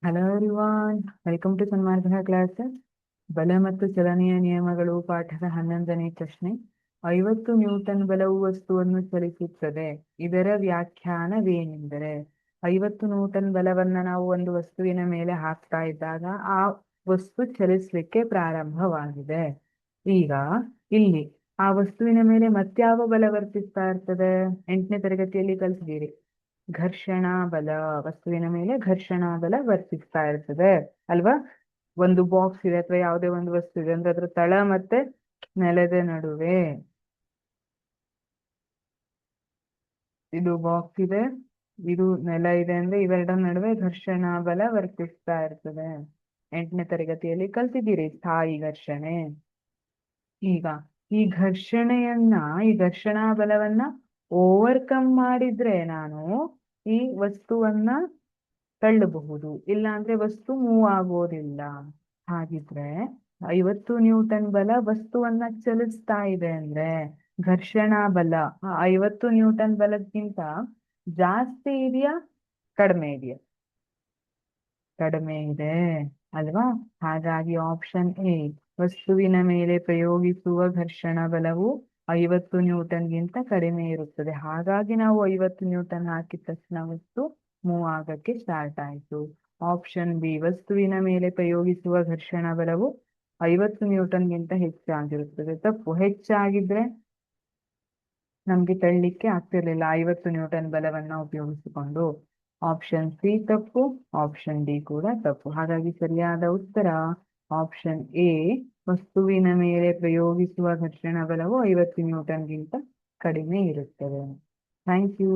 Hello everyone, welcome to Sanmarga classes. ಬಲ ಮತ್ತು ಚಲನೆಯ ನಿಯಮಗಳು ಪಾಠದ 11ನೇ ಪ್ರಶ್ನೆ. 50 ನ್ಯೂಟನ್ ಬಲವು ವಸ್ತುವನ್ನು ಚಲಿಸುತ್ತದೆ, ಇದರ ವ್ಯಾಖ್ಯಾನವೇನೆಂದರೆ? 50 ನ್ಯೂಟನ್ ಬಲವನ್ನ ನಾವು ಒಂದು ವಸ್ತುವಿನ ಮೇಲೆ ಹಾಕ್ತಾ ಇದ್ದಾಗ ಆ ವಸ್ತು ಚಲಿಸ್ಲಿಕ್ಕೆ ಪ್ರಾರಂಭವಾಗಿದೆ. ಈಗ ಇಲ್ಲಿ ಆ ವಸ್ತುವಿನ ಮೇಲೆ ಮತ್ಯಾವ ಬಲ ವರ್ತಿಸ್ತಾ ಇರ್ತದೆ? 8ನೇ ತರಗತಿಯಲ್ಲಿ ಕಲಿಸಿದ್ದೀರಿ. ಘರ್ಷಣಾ ಬಲ, ವಸ್ತುವಿನ ಮೇಲೆ ಘರ್ಷಣಾ ಬಲ ವರ್ತಿಸ್ತಾ ಇರ್ತದೆ ಅಲ್ವಾ? ಒಂದು ಬಾಕ್ಸ್ ಇದೆ ಅಥವಾ ಯಾವುದೇ ಒಂದು ವಸ್ತು ಇದೆ ಅಂದ್ರೆ ಅದ್ರ ತಳ ಮತ್ತೆ ನೆಲದ ನಡುವೆ, ಇದು ಬಾಕ್ಸ್ ಇದೆ, ಇದು ನೆಲ ಇದೆ ಅಂದ್ರೆ ಇವೆರಡರ ನಡುವೆ ಘರ್ಷಣಾ ಬಲ ವರ್ತಿಸ್ತಾ ಇರ್ತದೆ. 8ನೇ ತರಗತಿಯಲ್ಲಿ ಕಲ್ತಿದ್ದೀರಿ ಸ್ಥಾಯಿ ಘರ್ಷಣೆ. ಈಗ ಈ ಈ ಘರ್ಷಣಾ ಬಲವನ್ನ ಓವರ್ಕಮ್ ಮಾಡಿದ್ರೆ ನಾನು ಈ ವಸ್ತುವನ್ನ ತಳ್ಳಬಹುದು, ಇಲ್ಲ ಅಂದ್ರೆ ವಸ್ತು ಮೂವ್ ಆಗೋದಿಲ್ಲ. ಹಾಗಿದ್ರೆ 50 ನ್ಯೂಟನ್ ಬಲ ವಸ್ತುವನ್ನ ಚಲಿಸ್ತಾ ಇದೆ ಅಂದ್ರೆ ಘರ್ಷಣಾ ಬಲ 50 ನ್ಯೂಟನ್ ಬಲಕ್ಕಿಂತ ಜಾಸ್ತಿ ಇದೆಯಾ ಕಡಿಮೆ ಇದೆಯಾ? ಕಡಿಮೆ ಇದೆ ಅಲ್ವಾ? ಹಾಗಾಗಿ ಆಪ್ಷನ್ ಎ, ವಸ್ತುವಿನ ಮೇಲೆ ಪ್ರಯೋಗಿಸುವ ಘರ್ಷಣ ಬಲವು 50 ನ್ಯೂಟನ್ಗಿಂತ ಕಡಿಮೆ ಇರುತ್ತದೆ. ಹಾಗಾಗಿ ನಾವು 50 ನ್ಯೂಟನ್ ಹಾಕಿದ ತಕ್ಷಣ ವಸ್ತು ಮೂವ್ ಆಗಕ್ಕೆ ಸ್ಟಾರ್ಟ್ ಆಯ್ತು. ಆಪ್ಷನ್ ಬಿ, ವಸ್ತುವಿನ ಮೇಲೆ ಪ್ರಯೋಗಿಸುವ ಘರ್ಷಣ ಬಲವು 50 ನ್ಯೂಟನ್ಗಿಂತ ಹೆಚ್ಚಾಗಿರುತ್ತದೆ. ತಪ್ಪು. ಹೆಚ್ಚಾಗಿದ್ರೆ ನಮ್ಗೆ ತಳ್ಳಿಕ್ಕೆ ಆಗ್ತಿರ್ಲಿಲ್ಲ 50 ನ್ಯೂಟನ್ ಬಲವನ್ನ ಉಪಯೋಗಿಸಿಕೊಂಡು. ಆಪ್ಷನ್ ಸಿ ತಪ್ಪು, ಆಪ್ಷನ್ ಡಿ ಕೂಡ ತಪ್ಪು. ಹಾಗಾಗಿ ಸರಿಯಾದ ಉತ್ತರ ಆಪ್ಷನ್ ಎ, ವಸ್ತುವಿನ ಮೇಲೆ ಪ್ರಯೋಗಿಸುವ ಘರ್ಷಣ ಬಲವು 50 ನ್ಯೂಟನ್ಗಿಂತ ಕಡಿಮೆ ಇರುತ್ತದೆ. Thank you.